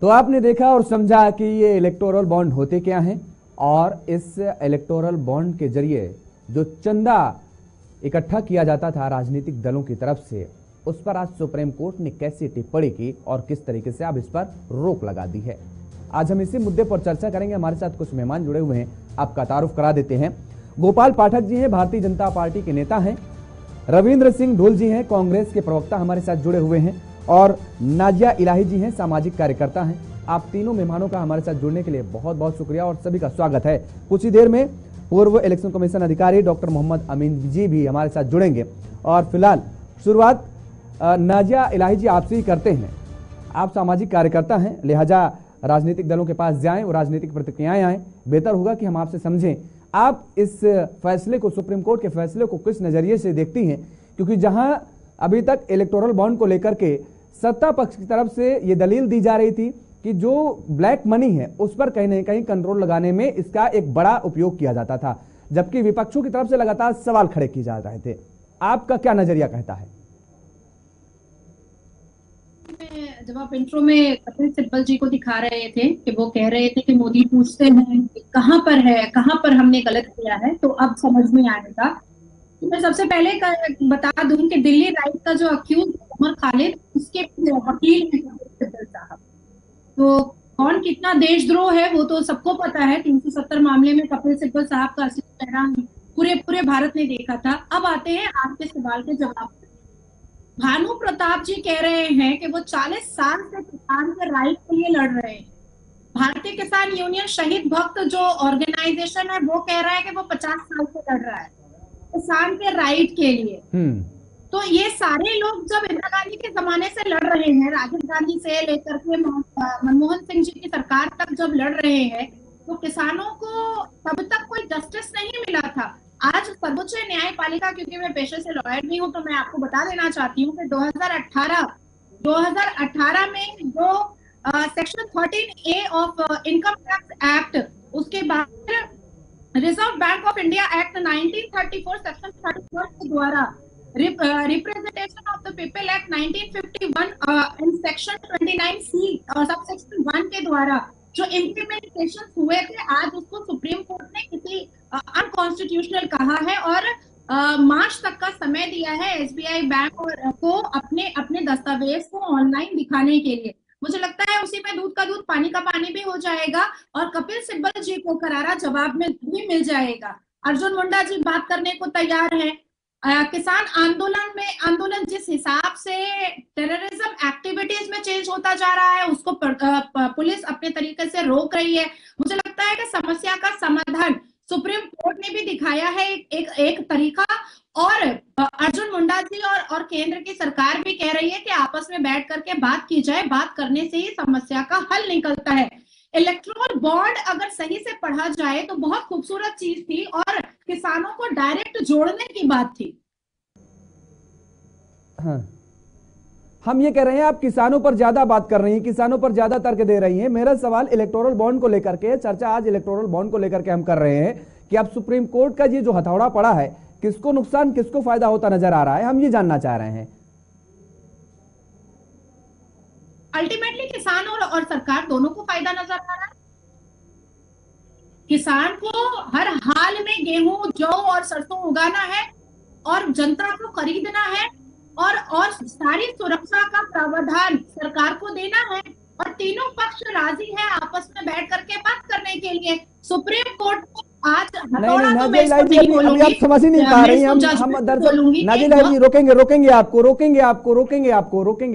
तो आपने देखा और समझा कि ये इलेक्टोरल बॉन्ड होते क्या हैं और इस इलेक्टोरल बॉन्ड के जरिए जो चंदा इकट्ठा किया जाता था राजनीतिक दलों की तरफ से, उस पर आज सुप्रीम कोर्ट ने कैसी टिप्पणी की और किस तरीके से अब इस पर रोक लगा दी है। आज हम इसी मुद्दे पर चर्चा करेंगे। हमारे साथ कुछ मेहमान जुड़े हुए हैं, आपका तारुफ करा देते हैं। गोपाल पाठक जी हैं, भारतीय जनता पार्टी के नेता हैं। रविंद्र सिंह ढोल जी हैं, कांग्रेस के प्रवक्ता हमारे साथ जुड़े हुए हैं। और नाजिया इलाही जी हैं, सामाजिक कार्यकर्ता हैं। आप तीनों मेहमानों का हमारे साथ जुड़ने के लिए बहुत बहुत शुक्रिया और सभी का स्वागत है। कुछ ही देर में पूर्व इलेक्शन कमीशन अधिकारी डॉक्टर मोहम्मद अमीन जी भी हमारे साथ जुड़ेंगे। और फिलहाल शुरुआत नाजिया इलाही जी आपसे ही करते हैं। आप सामाजिक कार्यकर्ता हैं, लिहाजा राजनीतिक दलों के पास जाएं और राजनीतिक प्रतिक्रियाएं आएं। बेहतर होगा कि हम आपसे समझें, आप इस फैसले को, सुप्रीम कोर्ट के फैसले को किस नजरिए से देखती हैं? क्योंकि जहां अभी तक इलेक्टोरल बॉन्ड को लेकर के सत्ता पक्ष की तरफ से ये दलील दी जा रही थी कि जो ब्लैक मनी है उस पर कहीं ना कहीं कंट्रोल लगाने में इसका एक बड़ा उपयोग किया जाता था, जबकि विपक्षों की तरफ से लगातार सवाल खड़े किए जा रहे थे। आपका क्या नजरिया कहता है? जब आप इंट्रो में कपिल सिब्बल जी को दिखा रहे थे कि वो कह रहे थे कि मोदी पूछते हैं कि कहां पर है, कहां पर हमने गलत किया है, तो अब समझ में आएगा। तो मैं सबसे पहले बता दूं कि दिल्ली राइट का जो अक्यूज उमर खालिद, उसके वकील हैं कपिल सिब्बल साहब। तो कौन कितना देशद्रोह है वो तो सबको पता है। 370 मामले में कपिल सिब्बल साहब का असली चेहरा पूरे भारत ने देखा था। अब आते हैं आपके सवाल के जवाब। भानु प्रताप जी कह रहे हैं कि वो 40 साल से किसान के राइट के लिए लड़ रहे हैं। भारतीय किसान यूनियन शहीद भक्त जो ऑर्गेनाइजेशन है वो कह रहा है कि वो 50 साल से लड़ रहा है किसान के राइट के लिए। तो ये सारे लोग जब इंदिरा गांधी के जमाने से लड़ रहे हैं, राजीव गांधी से लेकर के मनमोहन सिंह जी की सरकार तक जब लड़ रहे हैं, तो किसानों को तब तक कोई जस्टिस नहीं मिला था। आज सर्वोच्च न्यायपालिका, क्योंकि मैं पेशे से लॉयर भी हूं, तो मैं आपको बता देना चाहती हूँ कि 2018 में जो section 13A of income tax act, उसके बाद reserve bank of India act 1934 section 34 के द्वारा, representation of the people act 1951 in section 29C और सब सेक्शन 1 के द्वारा जो इम्प्लीमेंटेशन हुए थे, आज उसको सुप्रीम कोर्ट ने किसी अनकॉन्स्टिट्यूशनल कहा है और मार्च तक का समय दिया है एसबीआई बैंक को अपने दस्तावेज को ऑनलाइन दिखाने के लिए। मुझे लगता है उसी में दूध का दूध पानी का पानी भी हो जाएगा और कपिल सिब्बल जी को करारा जवाब में भी मिल जाएगा। अर्जुन मुंडा जी बात करने को तैयार है। किसान आंदोलन जिस हिसाब से टेररिज्म एक्टिविटीज में चेंज होता जा रहा है, उसको पुलिस अपने तरीके से रोक रही है। मुझे लगता है कि समस्या का समाधान सुप्रीम कोर्ट ने भी दिखाया है एक तरीका, और अर्जुन मुंडा जी और केंद्र की सरकार भी कह रही है कि आपस में बैठ करके बात की जाए। बात करने से ही समस्या का हल निकलता है। इलेक्टोरल बॉन्ड अगर सही से पढ़ा जाए तो बहुत खूबसूरत चीज थी और किसानों को डायरेक्ट जोड़ने की बात थी। हाँ, हम ये कह रहे हैं आप किसानों पर ज्यादा बात कर रही हैं, किसानों पर ज्यादा तर्क दे रही हैं। मेरा सवाल इलेक्टोरल बॉन्ड को लेकर के, चर्चा आज इलेक्टोरल बॉन्ड को लेकर के हम कर रहे हैं कि अब सुप्रीम कोर्ट का ये जो हथौड़ा पड़ा है, किसको नुकसान किसको फायदा होता नजर आ रहा है, हम ये जानना चाह रहे हैं। अल्टीमेटली किसान और सरकार दोनों को फायदा नजर आ रहा है। किसान को हर हाल में गेहूं, जौ और सरसों उगाना है और जनता को खरीदना है और सारी सुरक्षा का प्रावधान सरकार को देना है और तीनों पक्ष राजी है आपस में बैठ करके बात करने के लिए। सुप्रीम कोर्ट को आज अभी आप समझ ही नहीं पा रही। हम दरअसल नाजिया जी रोकेंगे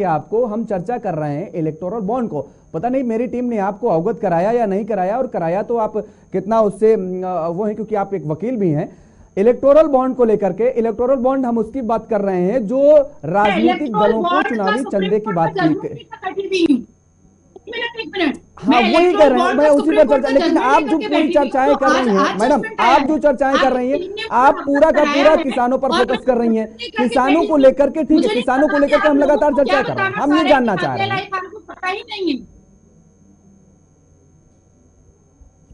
आपको। हम चर्चा कर रहे हैं इलेक्टोरल बॉन्ड को। पता नहीं मेरी टीम ने आपको अवगत कराया या नहीं कराया, और कराया तो आप कितना उससे वो है, क्योंकि आप एक वकील भी हैं। इलेक्टोरल बॉन्ड को लेकर के, इलेक्टोरल बॉन्ड हम उसकी बात कर रहे हैं जो राजनीतिक दलों को चुनावी चंदे की बात की। हाँ, वही कर रहे हैं, मैं उसी पर चर्चा। लेकिन आप जो पूरी चर्चाएं कर रही हैं मैडम, आप जो चर्चाएं कर रही हैं, आप पूरा का पूरा किसानों पर फोकस कर रही हैं। किसानों को लेकर के, ठीक है, किसानों को लेकर के हम लगातार चर्चा कर रहे हैं। हम ये जानना चाह रहे हैं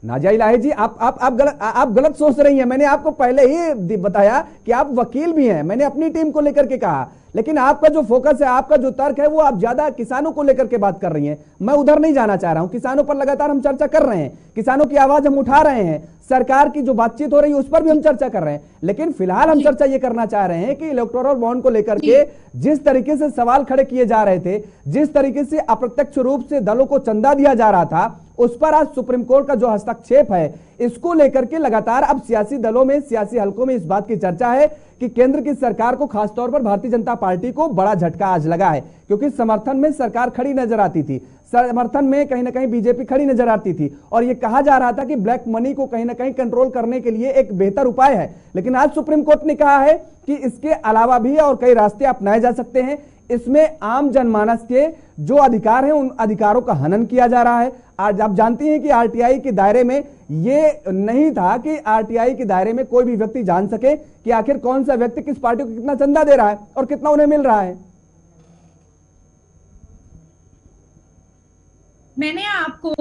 नाजिया इलाही जी, आप गलत सोच रही हैं। मैंने आपको पहले ही बताया कि आप वकील भी हैं। मैंने अपनी टीम को लेकर के कहा लेकिन आपका जो फोकस है, आपका जो तर्क है, वो आप ज्यादा किसानों को लेकर के बात कर रही हैं। मैं उधर नहीं जाना चाह रहा हूं। किसानों पर लगातार हम चर्चा कर रहे हैं, किसानों की आवाज हम उठा रहे हैं, सरकार की जो बातचीत हो रही है उस पर भी हम चर्चा कर रहे हैं। लेकिन फिलहाल हम चर्चा ये करना चाह रहे हैं कि इलेक्टोरल बॉन्ड को लेकर के जिस तरीके से सवाल खड़े किए जा रहे थे, जिस तरीके से अप्रत्यक्ष रूप से दलों को चंदा दिया जा रहा था, उस पर आज सुप्रीम कोर्ट का जो हस्तक्षेप है, इसको लेकर के लगातार अब सियासी दलों में, सियासी हलकों में इस बात की चर्चा है कि केंद्र की सरकार को, खासतौर पर भारतीय जनता पार्टी को बड़ा झटका आज लगा है। क्योंकि समर्थन में सरकार खड़ी नजर आती थी, समर्थन में कहीं ना कहीं बीजेपी खड़ी नजर आती थी, और यह कहा जा रहा था कि ब्लैक मनी को कहीं ना कहीं कंट्रोल करने के लिए एक बेहतर उपाय है। लेकिन आज सुप्रीम कोर्ट ने कहा है कि इसके अलावा भी और कई रास्ते अपनाए जा सकते हैं। इसमें आम जनमानस के जो अधिकार हैं, उन अधिकारों का हनन किया जा रहा है। आज आप जानती हैं कि आरटीआई के दायरे में ये नहीं था कि आरटीआई के दायरे में कोई भी व्यक्ति जान सके कि आखिर कौन सा व्यक्ति किस पार्टी को कितना चंदा दे रहा है और कितना उन्हें मिल रहा है। मैंने आपको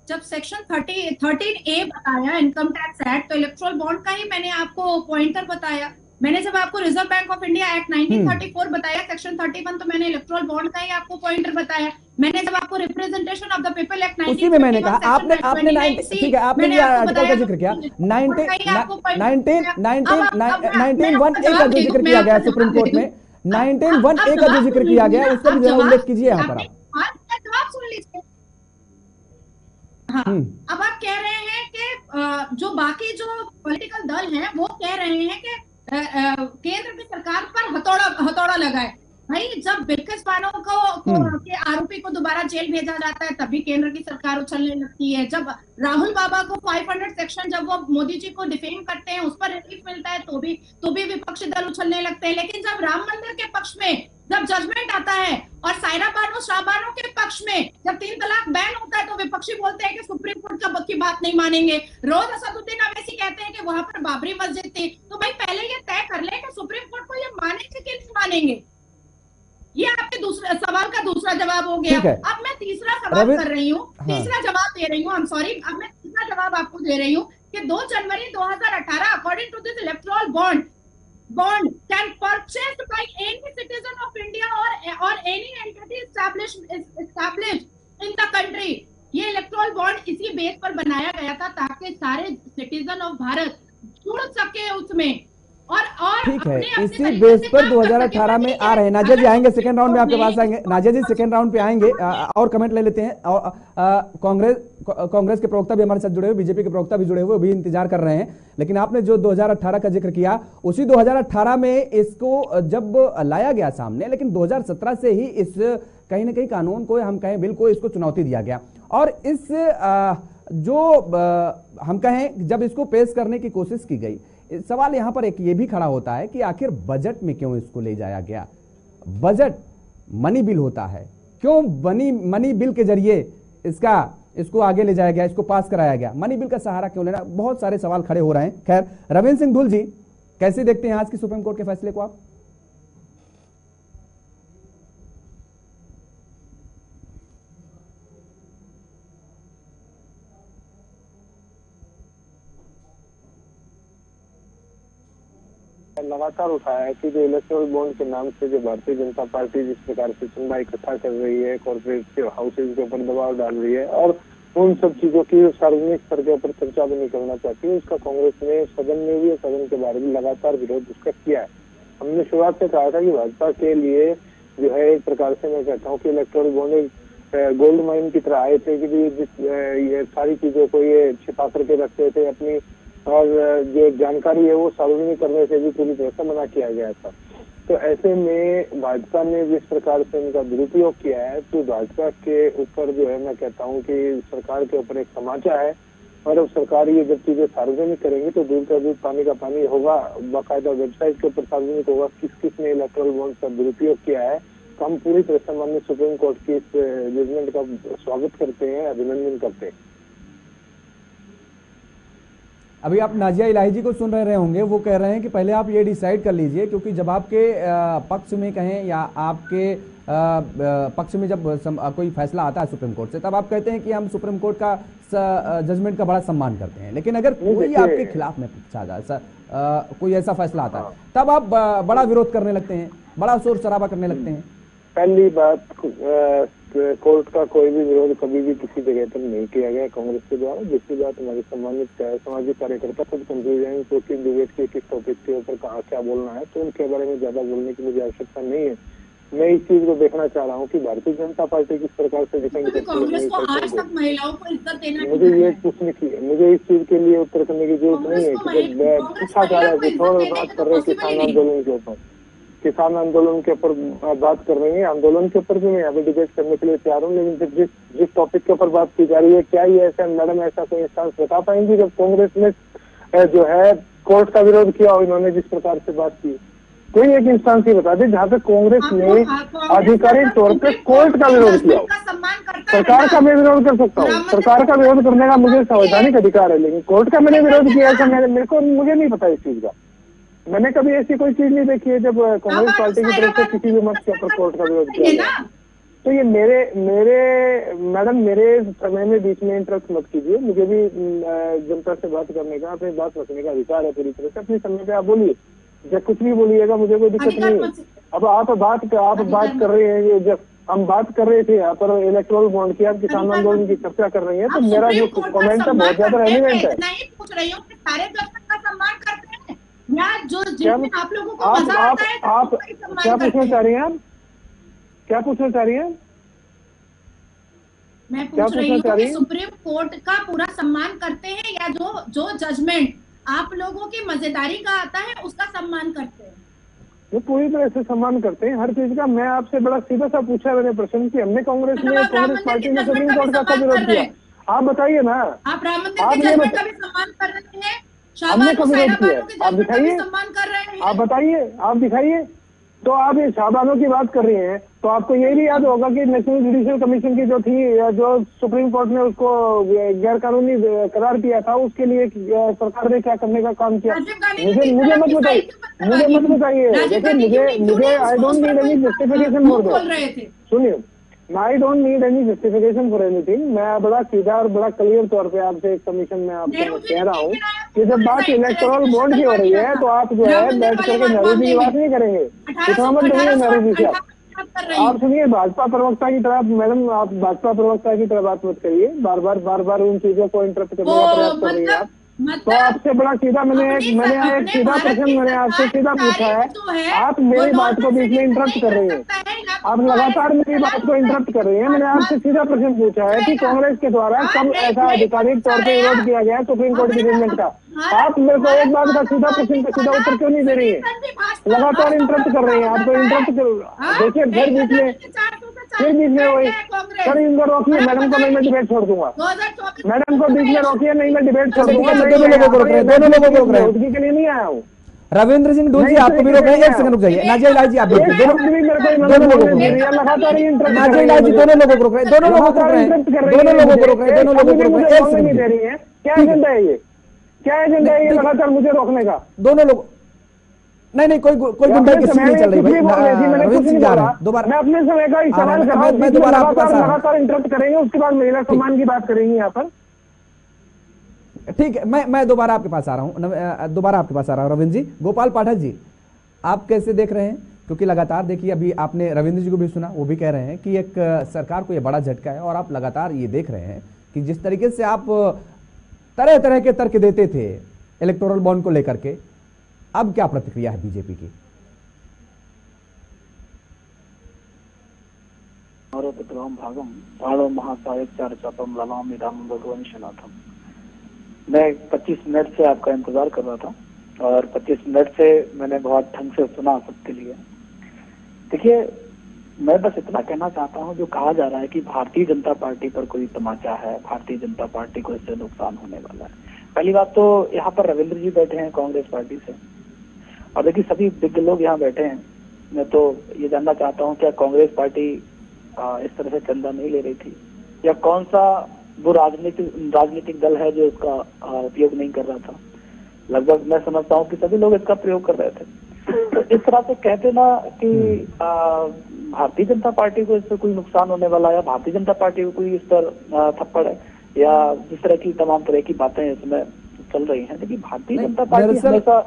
जब सेक्शन 13A बताया इनकम टैक्स एक्ट, तो इलेक्टोरल बॉन्ड का ही मैंने आपको पॉइंटर बताया। मैंने जब आपको reserve bank of India act 1934 बताया सेक्शन 31, तो मैंने इलेक्टोरल बॉन्ड का ही आपको पॉइंटर बताया। मैंने जब आपको representation of the people act 19 उसी में मैंने कहा, आपने ठीक है, आपने ये आर्टिकल का जिक्र किया, 19(1)(a) का जो जिक्र किया गया सुप्रीम कोर्ट में, 19(1)(a) का जो जिक्र किया गया, उसका भी जरा उल्लेख कीजिए यहाँ पर आप। जवाब सुन लीजिए। हाँ, अब आप कह रहे हैं कि जो बाकी जो पॉलिटिकल दल हैं वो कह रहे हैं कि केंद्र की सरकार पर हथौड़ा लगा है। भाई, जब बिल्किस बानो को के आरोपी को दोबारा जेल भेजा जाता है तभी केंद्र की सरकार उछलने लगती है। जब राहुल बाबा को 500 सेक्शन, जब वो मोदी जी को डिफेम करते हैं, उस पर रिलीफ मिलता है तो भी विपक्षी दल उछलने लगते हैं। लेकिन जब राम मंदिर के पक्ष में जब जजमेंट आता है और सायरा बानो, शाह बानो के पक्ष में जब 3 तलाक बैन होता है, तो विपक्षी बोलते हैं कि सुप्रीम कोर्ट की बात नहीं मानेंगे। रोज असदुद्दीन अवैसी कहते हैं कि वहां पर बाबरी मस्जिद थी। तो भाई, पहले ये तय कर ले कि सुप्रीम कोर्ट को ये मानेंगे कि नहीं मानेंगे। ये आपके दूसरे सवाल का दूसरा जवाब हो गया। अब मैं तीसरा सवाल कर रही हूँ, तीसरा जवाब दे रही हूँ। आई एम सॉरी, अब मैं तीसरा जवाब आपको दे रही हूँ कि 2 जनवरी 2018 according to this electoral bond can purchased by any citizen of India or any entity established in the country। ये इलेक्टोरल बॉन्ड इसी बेस पर बनाया गया था ताकि सारे सिटीजन ऑफ भारत जुड़ सके उसमें, और ठीक है, इसी बेस पर 2018 में आ रहे हैं। नाजिया जी आएंगे सेकंड राउंड में, आपके पास आएंगे। नाजिया जी सेकंड राउंड पे आएंगे, और कमेंट ले लेते हैं। और कांग्रेस के प्रवक्ता भी हमारे साथ जुड़े हुए, बीजेपी के प्रवक्ता भी जुड़े हुए, भी इंतजार कर रहे हैं। लेकिन आपने जो 2018 का जिक्र किया, उसी 2018 में इसको जब लाया गया सामने, लेकिन 2017 से ही इस कहीं ना कहीं कानून को, हम कहें बिल को, इसको चुनौती दिया गया। और इस हम कहें जब इसको पेश करने की कोशिश की गई, सवाल यहां पर एक ये भी खड़ा होता है कि आखिर बजट में क्यों इसको ले जाया गया। बजट मनी बिल होता है, क्यों मनी बिल के जरिए इसको आगे ले जाया गया, इसको पास कराया गया, मनी बिल का सहारा क्यों लेना। बहुत सारे सवाल खड़े हो रहे हैं। खैर, रविंद्र सिंह धुल जी, कैसे देखते हैं आज की सुप्रीम कोर्ट के फैसले को आप? लगातार उठाया है कि जो इलेक्टोरल बॉन्ड के नाम से जो भारतीय जनता पार्टी जिस प्रकार से चंदा इकट्ठा कर रही है, कॉर्पोरेट हाउसेज के ऊपर दबाव डाल रही है, और उन सब चीजों की सार्वजनिक स्तर के ऊपर चर्चा भी नहीं करना चाहती है, उसका कांग्रेस ने सदन में भी, सदन के बारे में लगातार विरोध उसका किया है। हमने शुरुआत से कहा था कि भाजपा के लिए जो है, एक प्रकार से मैं कहता हूँ कि इलेक्टोरल बॉन्ड एक गोल्ड माइन की तरह आए थे कि ये सारी चीजों को ये छिपा करके रखते थे अपनी, और जो जानकारी है वो सार्वजनिक करने से भी पूरी तरह से मना किया गया था। तो ऐसे में भाजपा ने जिस प्रकार से इनका दुरुपयोग किया है, तो भाजपा के ऊपर जो है, मैं कहता हूँ कि सरकार के ऊपर एक समाचा है। और अब सरकार ये जब चीजें सार्वजनिक करेंगी तो दूध का दूध पानी का पानी होगा, बाकायदा वेबसाइट के ऊपर सार्वजनिक होगा किस किस ने इलेक्टोरल बॉन्ड का दुरुपयोग किया है। तो हम पूरी तरह से माननीय सुप्रीम कोर्ट की इस जजमेंट का स्वागत करते हैं, अभिनंदन करते हैं। अभी आप नाजिया इलाही जी को सुन रहे होंगे, वो कह रहे हैं कि पहले आप ये डिसाइड कर लीजिए, क्योंकि जब आपके पक्ष में कहें या आपके पक्ष में जब कोई फैसला आता है सुप्रीम कोर्ट से, तब आप कहते हैं कि हम सुप्रीम कोर्ट का जजमेंट का बड़ा सम्मान करते हैं। लेकिन अगर कोई आपके खिलाफ में कोई ऐसा फैसला आता है, तब आप बड़ा विरोध करने लगते हैं। बड़ा शोर शराबा करने लगते हैं। पहली बात, कोर्ट का कोई भी विरोध कभी भी किसी जगह पर नहीं किया गया कांग्रेस के द्वारा। दूसरी बात, हमारे सम्मानित सामाजिक कार्यकर्ता खुद कंफ्यूज हैं क्योंकि डिबेट के किस टॉपिक के ऊपर कहाँ क्या बोलना है, तो उनके बारे में ज्यादा बोलने की मुझे आवश्यकता नहीं है। मैं इस चीज को देखना चाह रहा हूँ कि भारतीय जनता पार्टी किस प्रकार से डिफेंड करती है। मुझे ये पूछने की, मुझे इस चीज के लिए उत्तर करने की जरूरत नहीं है कि जब पूछा जा रहा है कि थोड़ा बात कर रहे हैं किसान आंदोलन के ऊपर, किसान आंदोलन के ऊपर बात कर रहे हैं, आंदोलन के ऊपर भी मैं यहाँ पे डिबेट करने के लिए तैयार हूँ, लेकिन जिस टॉपिक के ऊपर बात की जा रही है, क्या ये ऐसा मैडम ऐसा कोई इंस्टांस बता पाएंगी जब कांग्रेस ने जो है कोर्ट का विरोध किया और इन्होंने जिस प्रकार से बात की, कोई एक इंस्टांस ही बता दे जहाँ पे कांग्रेस ने आधिकारिक तौर पे कोर्ट का विरोध किया हो। सरकार का मैं विरोध कर सकता हूँ, सरकार का विरोध करने का मुझे संवैधानिक अधिकार है, लेकिन कोर्ट का मैंने विरोध किया ऐसा मुझे नहीं पता इस चीज का। मैंने कभी ऐसी कोई चीज नहीं देखी है जब कांग्रेस पार्टी की तरफ से किसी भी मत के ऊपर कोर्ट का विरोध किया गया। तो ये मेरे मैडम मेरे समय में बीच में इंटरप्ट मत कीजिए, मुझे भी जनता से बात करने का, अपनी बात रखने का अधिकार है पूरी तरह से। अपने समय पे आप बोलिए, जब कुछ भी बोलिएगा, मुझे कोई दिक्कत नहीं है। अब आप बात कर रहे हैं, जब हम बात कर रहे थे यहाँ पर इलेक्ट्रोल बॉन्ड की, आप किसान आंदोलन की चर्चा कर रहे हैं, तो मेरा जो कमेंट है बहुत ज्यादा रेलिवेंट है। नहीं पूछ रही हूँ कि सारे दर्शक का सम्मान करते हैं या जो जिसमें आप लोगों को मजा आता है, आप क्या पूछना चाह रही हैं? आप क्या पूछना चाह रही हैं? मैं पूछ रही हूँ कि सुप्रीम कोर्ट का पूरा सम्मान करते हैं या जो जजमेंट आप लोगों की मजेदारी का आता है उसका सम्मान करते हैं? वो पूरी तरह से सम्मान करते हैं हर चीज का। मैं आपसे बड़ा सीधा सा पूछा मैंने प्रश्न कि हमने कांग्रेस पार्टी ने सुप्रीम कोर्ट का कब विरोध किया? आप बताइए ना। आप राम मंदिर के जजमेंट का भी सम्मान कर रहे हैं, हमने कब विरोध किया? आप दिखाइए, सम्मान कर रहे हैं। आप बताइए, आप दिखाइए। तो आप ये शाहबानों की बात कर रही हैं, तो आपको ये भी याद होगा कि नेशनल जुडिशियल कमीशन की जो थी, जो सुप्रीम कोर्ट ने उसको गैर कानूनी करार किया था, उसके लिए सरकार ने क्या करने का काम किया? मुझे मत बताइए, देखिए मुझे I don't need any justification for that. सुनिए, I don't need any justification for anything. मैं बड़ा सीधा और बड़ा क्लियर तौर पे आपसे एक कमीशन में आपको कह रहा हूँ कि जब बात इलेक्टोरल बॉन्ड की हो रही है तो आप जो है बैठ करके नेहरू जी की बात नहीं करेंगे। इतना मत करिए नेहरू जी से। आप सुनिए, भाजपा प्रवक्ता की तरह मैडम, आप भाजपा प्रवक्ता की तरह बात मत करिए। बार बार उन चीजों को इंटरप्ट करने का प्रयास कर रही है आप। तो आपसे बड़ा सीधा मैंने एक सीधा प्रश्न मैंने आपसे सीधा पूछा है, आप मेरी बात को बीच में इंटरप्ट कर रही हैं। आप लगातार मेरी बात को इंटरप्ट कर रही हैं। मैंने आपसे सीधा प्रश्न पूछा है कि कांग्रेस के द्वारा कब ऐसा आधिकारिक तौर पर विरोध किया गया सुप्रीम कोर्ट की जजमेंट का? आप मेरे को एक बात का सीधा प्रश्न का सीधा उत्तर क्यों नहीं दे रही है? लगातार इंटरप्ट कर रही है। आपको इंटरप्ट देखिए, फिर बीच में वही सर, इनको रोकिए, मैडम को नहीं मैं डिबेट छोड़ दूंगा। मैडम को बीच में रोकिए, नहीं मैं डिबेट छोड़ दूंगा। दोनों लोगों को रोक रहे हैं, दोनों लोगों को रोक रहे हैं। उसके लिए नहीं आया हूँ। रविंद्र सिंह ढूंढ जी, आपको भी रोक रहे हैं। एक सेकंड रुक जाइए। नाजिया इलाही जी, आप रोकिए। दोनों लोगों को नाजिया इलाही जी, दोनों लोगों को रोक रहे हैं, दोनों लोगों को रोक रहे हैं, दोनों लोगों को रोक रहे हैं, दोनों लोगों को रोक रहे हैं। एक सेकंड दे रही है। क्या एजेंडा है ये? क्या एजेंडा है ये लगातार मुझे रोकने का? दोनों लोग नहीं कोई गुंडाई की नहीं चल रही भाई। रविंद्र सिंह जा रहे हैं दोबारा। मैं अपने समय का इस्तेमाल कर रहा हूँ। मैं दोबारा आपके पास लगातार इंटरप्ट करेंगे, उसके बाद महिला सम्मान की बात करेंगे यहाँ पर। ठीक है, मैं दोबारा आपके पास आ रहा हूँ। रविंद्र जी, गोपाल पाठक जी, आप कैसे देख रहे हैं? क्योंकि लगातार देखिए, अभी आपने रविंद्र जी को भी सुना, वो भी कह रहे हैं कि एक सरकार को ये बड़ा झटका है, और आप लगातार ये देख रहे हैं कि जिस तरीके से आप तरह तरह के तर्क देते थे इलेक्टोरल बॉन्ड को लेकर के, अब क्या प्रतिक्रिया है बीजेपी की? भागम महासायक ललाम भगवान शनाथम। मैं 25 मिनट से आपका इंतजार कर रहा था, और 25 मिनट से मैंने बहुत ढंग से सुना सबके लिए। देखिए, मैं बस इतना कहना चाहता हूं, जो कहा जा रहा है कि भारतीय जनता पार्टी पर कोई तमाचा है, भारतीय जनता पार्टी को इससे नुकसान होने वाला है। पहली बात तो यहाँ पर रविंद्र जी बैठे हैं कांग्रेस पार्टी से, और देखिए सभी दिग्गज लोग यहाँ बैठे हैं। मैं तो ये जानना चाहता हूँ, क्या कांग्रेस पार्टी इस तरह से चंदा नहीं ले रही थी, या कौन सा वो राजनीतिक दल है जो इसका उपयोग नहीं कर रहा था? लगभग मैं समझता हूँ कि सभी लोग इसका प्रयोग कर रहे थे। तो इस तरह से कहते ना कि भारतीय जनता पार्टी को इससे कोई नुकसान होने वाला है, या भारतीय जनता पार्टी को कोई इस पर थप्पड़ है, या जिस तरह की तमाम तरह की बातें इसमें चल रही हैं। लेकिन भारतीय जनता पार्टी हमेशा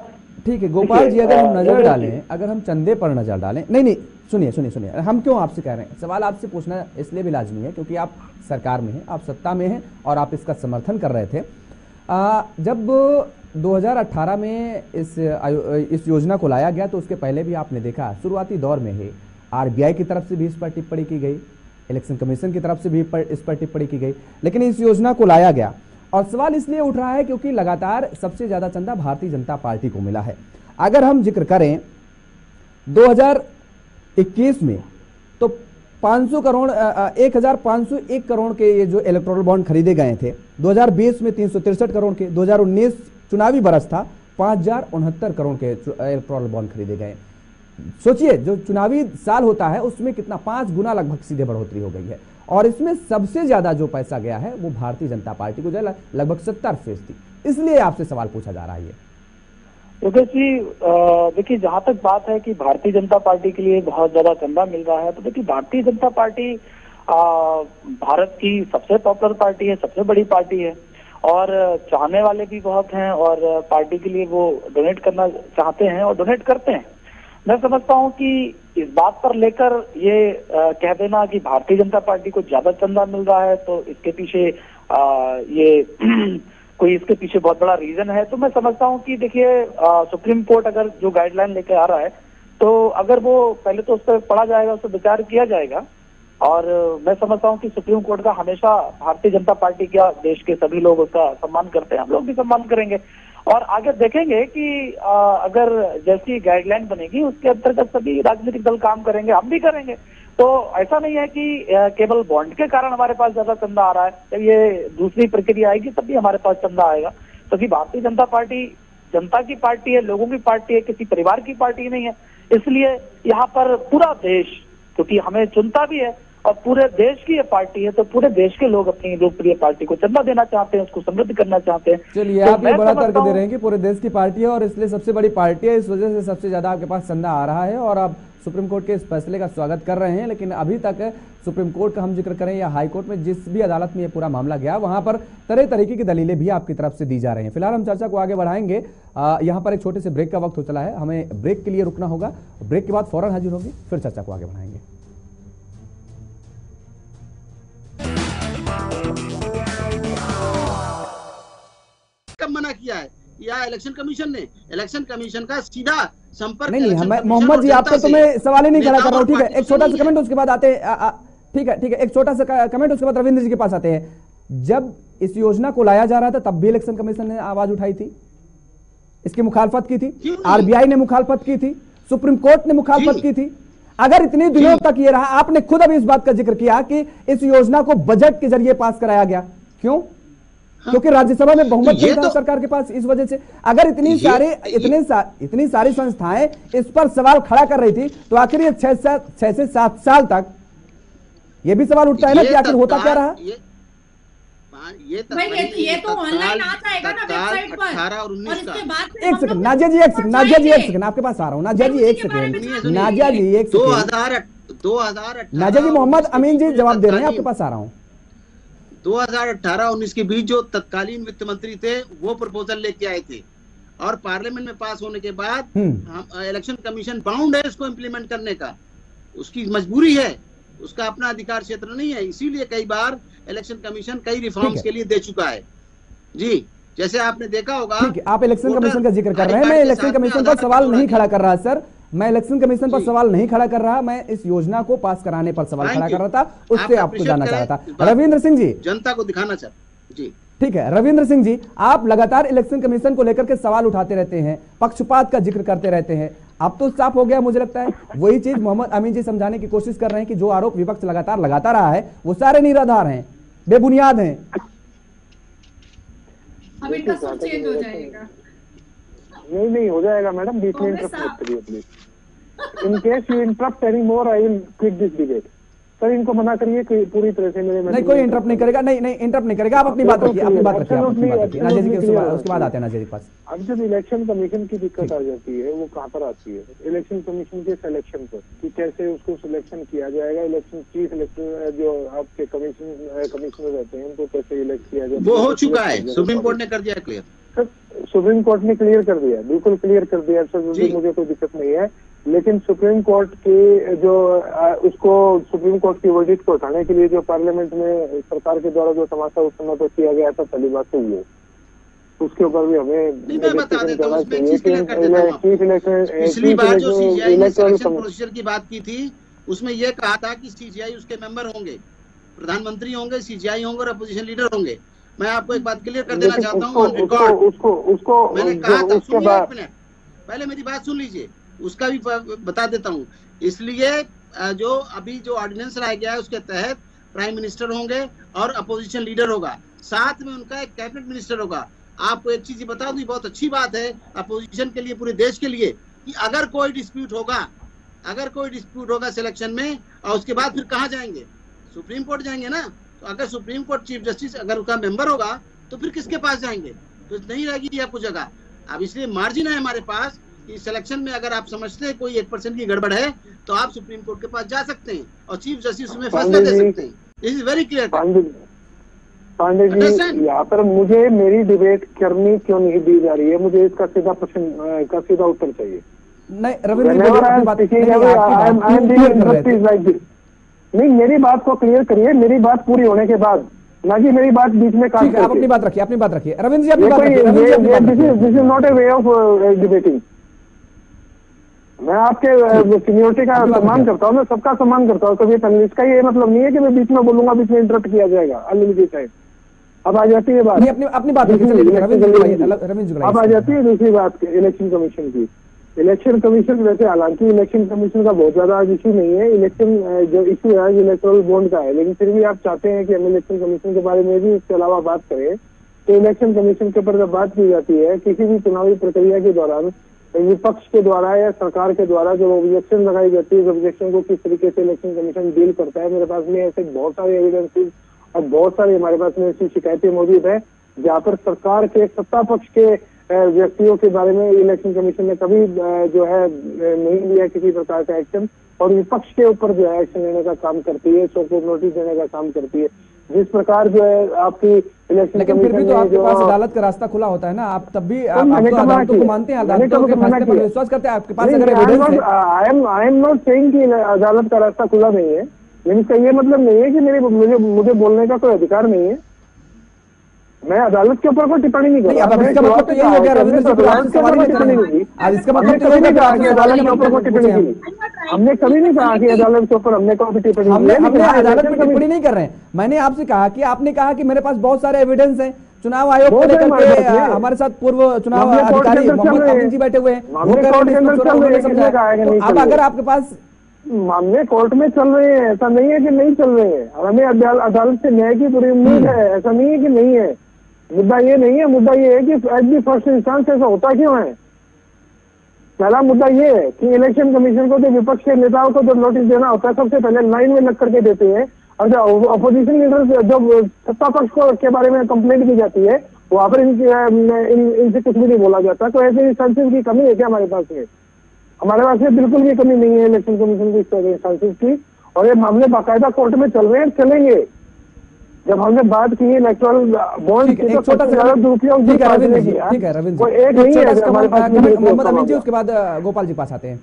ठीक है गोपाल जी, अगर हम नजर डालें, अगर हम चंदे पर नजर डालें, नहीं सुनिए, हम क्यों आपसे कह रहे हैं, सवाल आपसे पूछना इसलिए भी लाजमी है क्योंकि आप सरकार में हैं, आप सत्ता में हैं और आप इसका समर्थन कर रहे थे। जब 2018 में इस योजना को लाया गया तो उसके पहले भी आपने देखा शुरुआती दौर में ही आरबीआई की तरफ से भी इस पर टिप्पणी की गई, इलेक्शन कमीशन की तरफ से भी इस पर टिप्पणी की गई, लेकिन इस योजना को लाया गया और सवाल इसलिए उठ रहा है क्योंकि लगातार सबसे ज्यादा चंदा भारतीय जनता पार्टी को मिला है। अगर हम जिक्र करें 2021 में तो 500 करोड़ 1501 करोड़ के ये जो इलेक्टोरल बॉन्ड खरीदे गए थे, 2020 में 363 करोड़ के, 2019 चुनावी बरस था 5069 करोड़ के इलेक्टोरल बॉन्ड खरीदे गए। सोचिए जो चुनावी साल होता है उसमें कितना 5 गुना लगभग सीधे बढ़ोतरी हो गई है और इसमें सबसे ज्यादा जो पैसा गया है वो भारतीय जनता पार्टी को जो लगभग 70%, इसलिए आपसे सवाल पूछा जा रहा है। योगेश जी देखिए, जहां तक बात है कि भारतीय जनता पार्टी के लिए बहुत ज्यादा चंदा मिल रहा है, तो देखिए भारतीय जनता पार्टी भारत की सबसे पॉपुलर पार्टी है, सबसे बड़ी पार्टी है और चाहने वाले भी बहुत हैं और पार्टी के लिए वो डोनेट करना चाहते हैं और डोनेट करते हैं। मैं समझता हूं कि इस बात पर लेकर ये कह देना कि भारतीय जनता पार्टी को ज्यादा चंदा मिल रहा है तो इसके पीछे ये कोई इसके पीछे बहुत बड़ा रीजन है, तो मैं समझता हूं कि देखिए सुप्रीम कोर्ट अगर जो गाइडलाइन लेकर आ रहा है तो अगर वो पहले तो उस पर पढ़ा जाएगा, उस पर विचार किया जाएगा और मैं समझता हूं कि सुप्रीम कोर्ट का हमेशा भारतीय जनता पार्टी का देश के सभी लोग उसका सम्मान करते हैं, हम लोग भी सम्मान करेंगे और आगे देखेंगे कि अगर जैसी गाइडलाइन बनेगी उसके अंतर्गत सभी राजनीतिक दल काम करेंगे, हम भी करेंगे। तो ऐसा नहीं है कि केवल बॉन्ड के कारण हमारे पास ज्यादा चंदा आ रहा है, जब ये दूसरी प्रक्रिया आएगी तब भी हमारे पास चंदा आएगा, क्योंकि भारतीय जनता पार्टी जनता की पार्टी है, लोगों की पार्टी है, किसी परिवार की पार्टी नहीं है। इसलिए यहाँ पर पूरा देश, क्योंकि हमें चुनता भी है और पूरे देश की ये पार्टी है, तो पूरे देश के लोग अपनी लोकप्रिय पार्टी को चंदा देना चाहते हैं, उसको समृद्ध करना चाहते हैं। चलिए आप ये बड़ा तर्क दे रहे हैं कि पूरे देश की पार्टी है और इसलिए सबसे बड़ी पार्टी है, इस वजह से सबसे ज्यादा आपके पास चंदा आ रहा है और आप सुप्रीम कोर्ट के इस फैसले का स्वागत कर रहे हैं। लेकिन अभी तक सुप्रीम कोर्ट का हम जिक्र करें या हाई कोर्ट में, जिस भी अदालत में ये पूरा मामला गया वहां पर तरह तरीके की दलीलें भी आपकी तरफ से दी जा रही हैं। फिलहाल हम चर्चा को आगे बढ़ाएंगे, यहाँ पर एक छोटे से ब्रेक का वक्त हो चला है, हमें ब्रेक के लिए रुकना होगा, ब्रेक के बाद फौरन हाजिर होगी, फिर चर्चा को आगे बढ़ाएंगे। कब मना किया है या इलेक्शन कमीशन ने? इलेक्शन कमीशन का सीधा संपर्क नहीं हमें मोहम्मद जी आपको तो मैं सवाल ही नहीं खड़ा कर रहा हूँ, ठीक है एक छोटा सा कमेंट उसके बाद आते हैं, ठीक है एक छोटा सा कमेंट उसके बाद रविंद्र जी के पास आते हैं। जब इस योजना को लाया जा रहा था तब भी इलेक्शन कमीशन ने आवाज उठाई थी, इसकी मुखालफत की थी, आरबीआई ने मुखालफत की थी, सुप्रीम कोर्ट ने मुखालफत की थी। अगर इतने दिनों तक ये रहा, आपने खुद अभी इस बात का जिक्र किया कि इस योजना को बजट के जरिए पास कराया गया, क्यों? क्योंकि राज्यसभा में बहुमत नहीं था सरकार के पास, इस वजह से। अगर इतनी सारी संस्थाएं इस पर सवाल खड़ा कर रही थी तो आखिर ये 6 से 7 साल तक ये भी सवाल उठता है ना कि आखिर होता क्या रहा? ये तो ऑनलाइन आ जाएगा ना वेबसाइट पर 18 और 19 इसके बाद एक सेकंड नाजिया जी, एक सेकंड आपके पास आ रहा हूँ। नाजिया जी एक सेकंड, नाजिया जी एक सेकंड, 2018 नाजिया जी मोहम्मद अमीन जी जवाब दे रहे हैं, आपके पास आ रहा हूँ। 2018-19 के बीच जो तत्कालीन वित्त मंत्री थे वो प्रपोजल लेके आए थे और पार्लियामेंट में पास होने के बाद इलेक्शन कमीशन बाउंड है इसको इम्प्लीमेंट करने का, उसकी मजबूरी है, उसका अपना अधिकार क्षेत्र नहीं है। इसीलिए कई बार इलेक्शन कमीशन कई रिफॉर्म्स के लिए दे चुका है जी, जैसे आपने देखा होगा। ठीक है, आप इलेक्शन कमीशन का जिक्र कर रहे हैं, मैं इलेक्शन कमीशन पर सवाल नहीं खड़ा कर रहा सर, मैं इलेक्शन कमीशन पर सवाल नहीं खड़ा कर रहा, मैं इस योजना को पास कराने पर सवाल खड़ा कर रहा था, उससे आपको जानना चाह रहा था। रविंद्र सिंह जी, जनता को दिखाना चाहता जी, ठीक है रविंद्र सिंह जी, आप लगातार इलेक्शन कमीशन को लेकर के सवाल उठाते रहते हैं, पक्षपात का जिक्र करते रहते हैं, अब तो साफ हो गया मुझे लगता है। वही चीज मोहम्मद अमीन जी समझाने की कोशिश कर रहे हैं कि जो आरोप विपक्ष लगातार लगाता रहा है वो सारे निराधार हैं, बेबुनियाद हैं। अब इनका सब चेंज हो जाएगा। नहीं हो जाएगा मैडम, बीच में इंटरप्ट मत करिए please. In case you interrupt any more, I will quit this debate. Sir इनको मना करिए कि पूरी तरह से मेरे नहीं कोई इंटरप्ट नहीं करेगा, नहीं इंटरप्ट नहीं करेगा, आप अपनी बात रखिए, अपनी बात रखिए, नाजिया जी के उसके बाद आते हैं नाजिया जी के पास। अब जब इलेक्शन कमीशन की दिक्कत आ जाती है वो कहाँ पर आती है? इलेक्शन कमीशन के सिलेक्शन पर, कि कैसे उसको सिलेक्शन किया जाएगा, इलेक्शन चीफ इलेक्शन जो आपके कमिश्नर रहते हैं उनको कैसे इलेक्ट किया जाए, वो हो चुका है, सुप्रीम कोर्ट ने कर दिया क्लियर। सर सुप्रीम कोर्ट ने क्लियर कर दिया, बिल्कुल क्लियर कर दिया सर, मुझे कोई दिक्कत नहीं है। लेकिन सुप्रीम कोर्ट के जो उसको सुप्रीम कोर्ट की वर्डिक्ट को उठाने के लिए जो पार्लियामेंट में सरकार के द्वारा जो तमाशा उस समय पर किया गया था, पहली बात तो ये, उसके ऊपर भी हमें करना चाहिए। पिछली बार जो सीजीआई ने सिलेक्शन प्रोसीजर की बात की थी, उसमें यह कहा था कि सीजीआई उसके मेंबर होंगे, प्रधानमंत्री होंगे, सीजीआई होंगे और अपोजिशन लीडर होंगे। मैं आपको एक बात क्लियर कर देना चाहता हूँ ऑन रिकॉर्ड, उसको मैंने कहा था, सुनिए एक मिनट, पहले मेरी बात सुन लीजिए, उसका भी बता देता हूँ। इसलिए जो अभी जो ऑर्डिनेंस लाया गया है उसके तहत प्राइम मिनिस्टर होंगे और अपोजिशन लीडर होगा, साथ में उनका एक कैबिनेट मिनिस्टर होगा। आपको एक चीज बता दूं, बहुत अच्छी बात है अपोजिशन के लिए, पूरे देश के लिए, कि अगर कोई डिस्प्यूट होगा सिलेक्शन में, और उसके बाद फिर कहाँ जाएंगे, सुप्रीम कोर्ट जाएंगे ना। तो अगर सुप्रीम कोर्ट चीफ जस्टिस अगर उसका मेंबर होगा तो फिर किसके पास जाएंगे, तो नहीं रहेगी आपको जगह। अब इसलिए मार्जिन है हमारे पास कि सिलेक्शन में अगर आप समझते हैं कोई 1% की गड़बड़ है तो आप सुप्रीम कोर्ट के पास जा सकते हैं और चीफ जस्टिस उसमें फैसला दे सकते हैं। This is very clear. Pandey ji, यहाँ पर मुझे मेरी डिबेट करनी क्यों नहीं दी जा रही है, मुझे इसका सीधा प्रश्न का सीधा उत्तर चाहिए। नहीं नहीं, मेरी बात को क्लियर करिए, मेरी बात पूरी होने के बाद, ना कि मेरी बात बीच में काट। आप अपनी बात रखिए, रविंद्र जी अपनी बात रखिए। This is not a way of debating. मैं आपके सीनियोरिटी का सम्मान करता हूँ, मैं सबका सम्मान करता हूँ, कभी पैनलिस्ट का ये मतलब नहीं है कि मैं बीच में बोलूंगा, बीच में इंटरप्ट किया जाएगा अनलिमिटेड टाइम। अब आ जाती है बात अपनी बात, अब आ जाती है दूसरी बात इलेक्शन कमीशन की। इलेक्शन कमीशन वैसे, हालांकि इलेक्शन कमीशन का बहुत ज्यादा इशू नहीं है, इलेक्शन जो इशू है इलेक्टोरल बॉन्ड का है, लेकिन फिर भी आप चाहते हैं कि हम इलेक्शन कमीशन के बारे में भी इसके अलावा बात करें। तो इलेक्शन कमीशन के ऊपर जब बात की जाती है किसी भी चुनावी प्रक्रिया के दौरान, विपक्ष के द्वारा या सरकार के द्वारा जो ऑब्जेक्शन लगाई जाती है, ऑब्जेक्शन को किस तरीके से इलेक्शन कमीशन डील करता है, मेरे पास में ऐसे बहुत सारे एविडेंसेस और बहुत सारे हमारे पास में ऐसी शिकायतें मौजूद है जहाँ पर सरकार के सत्ता पक्ष के व्यक्तियों के बारे में इलेक्शन कमीशन ने कभी जो है नहीं लिया किसी प्रकार का एक्शन, और विपक्ष के ऊपर जो है एक्शन लेने का काम करती है, सबको नोटिस देने का काम करती है। जिस प्रकार जो है आपकी इलेक्शन, लेकिन फिर भी तो आपके पास अदालत का रास्ता खुला होता है ना, आप तब भी अदालतों को मानते हैं, अदालतों के फैसले पर विश्वास करते हैं। आपके पास अगर एविडेंस है, आई एम नॉट सेइंग कि अदालत का रास्ता खुला नहीं है, लेकिन इसका ये मतलब नहीं है कि मुझे बोलने का कोई अधिकार नहीं है। मैं अदालत के ऊपर कोई टिप्पणी नहीं कर रहा। अब इसका मतलब तो यही हो गया रविंद्र जी, टिप्पणी नहीं की। इसका मतलब हमने कभी नहीं कहा कि अदालत के ऊपर कोई टिप्पणी की, हमने कभी नहीं कहा कि अदालत के ऊपर हमने कोई टिप्पणी की। हमने अदालत में टिप्पणी नहीं कर रहे हैं। मैंने आपसे कहा कि आपने कहा कि मेरे पास बहुत सारे एविडेंस हैं, चुनाव आयोग को लेकर के हमारे साथ पूर्व चुनाव अधिकारी मोहम्मद अमीन जी बैठे हुए हैं, अब अगर आपके पास मामले कोर्ट में चल रहे हैं, ऐसा नहीं है कि नहीं चल रहे हैं, और हमें अदालत से न्याय की पूरी उम्मीद है, ऐसा नहीं है कि नहीं है। मुद्दा ये नहीं है, मुद्दा ये है कि एट दी फर्स्ट इंस्टेंस ऐसा होता क्यों है। पहला मुद्दा ये है कि इलेक्शन कमीशन को जो विपक्ष के नेताओं को जो नोटिस देना होता है सबसे पहले लाइन में लग करके देते हैं, और जो अपोजिशन लीडर जो सत्ता पक्ष को के बारे में कंप्लेंट की जाती है वहां पर इनसे कुछ भी नहीं बोला जाता। तो ऐसे इंस्टेंसेस की कमी है क्या हमारे पास में? हमारे पास में बिल्कुल भी कमी नहीं है इलेक्शन कमीशन की इंस्टेंसेस की, और ये मामले बाकायदा कोर्ट में चल रहे हैं, चलेंगे। जब हमने बात की इलेक्टोरल बॉन्ड की, तो सबसे ज्यादा दुरुपयोग ठीक है रविंद्र जी, एक नहीं है हमारे पास। मोहम्मद अमीन जी, उसके बाद गोपाल जी पास आते हैं।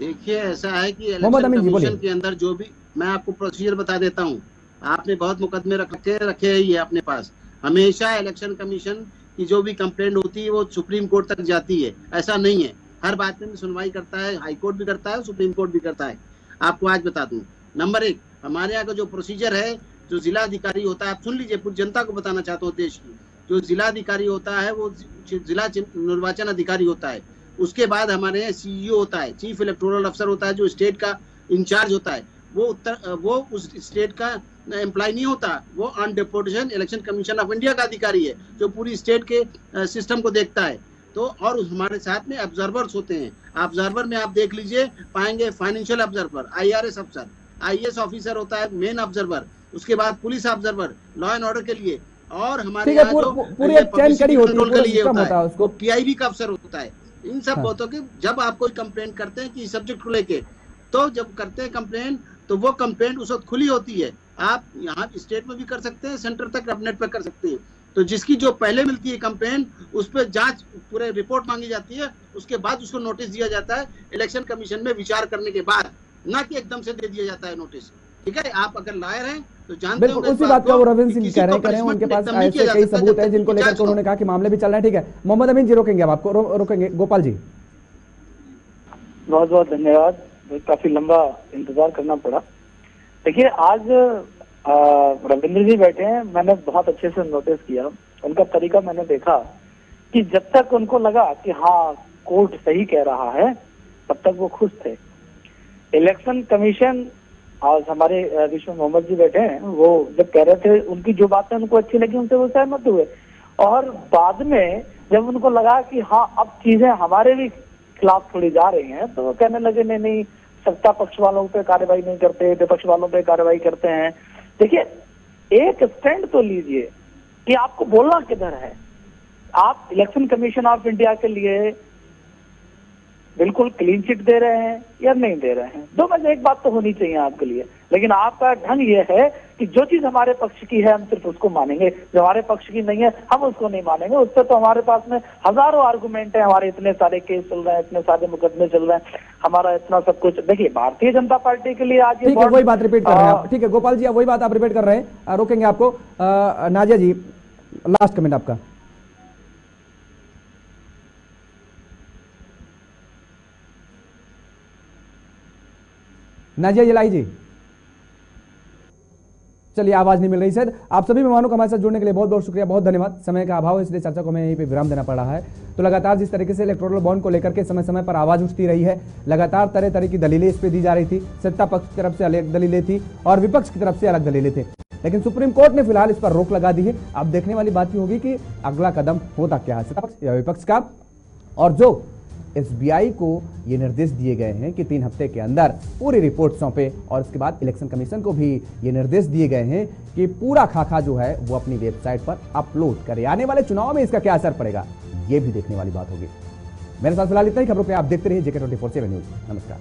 देखिए ऐसा है कि इलेक्शन कमीशन के अंदर जो भी, मैं आपको प्रोसीजर बता देता हूँ, आपने बहुत मुकदमे रखे ही है अपने पास। हमेशा इलेक्शन कमीशन की जो भी कंप्लेंट होती है वो सुप्रीम कोर्ट तक जाती है, ऐसा नहीं है। हर बात में सुनवाई करता है, हाई कोर्ट भी करता है, सुप्रीम कोर्ट भी करता है। आपको आज बता दूं, नंबर 1 हमारे यहाँ का जो प्रोसीजर है, जो जिला अधिकारी होता है, आप सुन लीजिए, पूरी जनता को बताना चाहता हूँ देश की, जो जिला अधिकारी होता है वो जिला निर्वाचन अधिकारी होता है। उसके बाद हमारे यहाँ सीईओ होता है, चीफ इलेक्टोरल अफसर होता है, जो स्टेट का इंचार्ज होता है। वो उस स्टेट का एम्प्लॉय नहीं होता, वो on deputation election commission of India का अधिकारी है, जो पूरी स्टेट के सिस्टम को देखता है। तो और हमारे साथ में ऑब्जर्वर्स होते हैं। ऑब्जर्वर में आप देख लीजिए, पाएंगे फाइनेंशियल ऑब्जर्वर, IRS अफसर, IAS ऑफिसर होता है मेन ऑब्जर्वर, उसके बाद police observer law and order के लिए, और हमारे यहाँ जो कंट्रोल के लिए होता है वो PIB का अफसर होता है। इन सब बातों के जब आप कोई कंप्लेंट करते हैं कि सब्जेक्ट को लेके, तो जब करते हैं कंप्लेंट तो वो कंप्लेंट उस वक्त खुली होती है। आप यहाँ स्टेट में भी कर सकते हैं, सेंटर तक अपनेट पे कर सकते हैं। तो जिसकी जो पहले मिलती है कंप्लेंट, उस पर जांच पूरे रिपोर्ट मांगी जाती है, उसके बाद उसको नोटिस दिया जाता है इलेक्शन कमीशन में विचार करने के बाद, ना कि एकदम से दे दिया जाता है नोटिस। ठीक है, आप अगर लायर हैं तो जानते बिल्कुल उसी बात का वो रविंद्र सिंह कह रहे हैं उनके पास ऐसे कई सबूत हैं जिनको लेकर उन्होंने कहा कि मामले भी चल रहे हैं। ठीक है, मोहम्मद अमीन जी रोकेंगे, अब आपको रोकेंगे। गोपाल जी बहुत बहुत धन्यवाद, काफी लंबा इंतजार करना पड़ा। देखिए आज रविंद्र जी बैठे हैं, मैंने बहुत अच्छे से नोटिस किया उनका तरीका, मैंने देखा कि जब तक उनको लगा कि हाँ कोर्ट सही कह रहा है तब तक वो खुश थे। इलेक्शन कमीशन, आज हमारे बीच में मोहम्मद जी बैठे हैं, वो जब कह रहे थे उनकी जो बातें उनको अच्छी लगी उनसे वो सहमत हुए, और बाद में जब उनको लगा कि हाँ अब चीजें हमारे भी खिलाफ थोड़ी जा रही हैं तो वो कहने लगे नहीं नहीं सत्ता पक्ष वालों पे कार्रवाई नहीं करते, विपक्ष वालों पे कार्रवाई करते हैं। देखिए एक स्टैंड तो लीजिए कि आपको बोलना किधर है। आप इलेक्शन कमीशन ऑफ इंडिया के लिए बिल्कुल क्लीन चिट दे रहे हैं या नहीं दे रहे हैं, दो में से एक बात तो होनी चाहिए आपके लिए। लेकिन आपका ढंग ये है कि जो चीज हमारे पक्ष की है हम सिर्फ उसको मानेंगे, जो हमारे पक्ष की नहीं है हम उसको नहीं मानेंगे। उससे तो हमारे पास में हजारों आर्गुमेंट है, हमारे इतने सारे केस चल रहे हैं, इतने सारे मुकदमे चल रहे हैं, हमारा इतना सब कुछ। देखिए भारतीय जनता पार्टी के लिए आज ठीक है, वही बात रिपीट कर रहे हैं आप। ठीक है गोपाल जी, आप वही बात आप रिपीट कर रहे हैं, रोकेंगे आपको। नाजिया जी लास्ट कमेंट आपका। नाजिया जलाई जी, चलिए आवाज नहीं मिल रही शायद। आप सभी मेहमानों का हमारे साथ जुड़ने के लिए बहुत बहुत शुक्रिया, बहुत धन्यवाद। समय का अभाव है इसलिए चर्चा को हमें यहीं पे विराम देना पड़ रहा है। तो लगातार जिस तरीके से इलेक्टोरल बॉन्ड को लेकर के समय समय पर आवाज उठती रही है, लगातार तरह तरह की दलीलें इस पे दी जा रही थी, सत्ता पक्ष की तरफ से अलग दलीलें थी और विपक्ष की तरफ से अलग दलीलें थे, लेकिन सुप्रीम कोर्ट ने फिलहाल इस पर रोक लगा दी है। अब देखने वाली बात ही होगी कि अगला कदम होता क्या है, सत्ता पक्ष या विपक्ष का। और जो एसबीआई को ये निर्देश दिए गए हैं कि 3 हफ्ते के अंदर पूरी रिपोर्ट सौंपे, और इसके बाद इलेक्शन कमीशन को भी ये निर्देश दिए गए हैं कि पूरा खाका जो है वो अपनी वेबसाइट पर अपलोड करे। आने वाले चुनाव में इसका क्या असर पड़ेगा ये भी देखने वाली बात होगी। मेरे साथ फिलहाल इतना ही। खबरों पे आप देखते रहिए JK24/7 न्यूज। नमस्कार।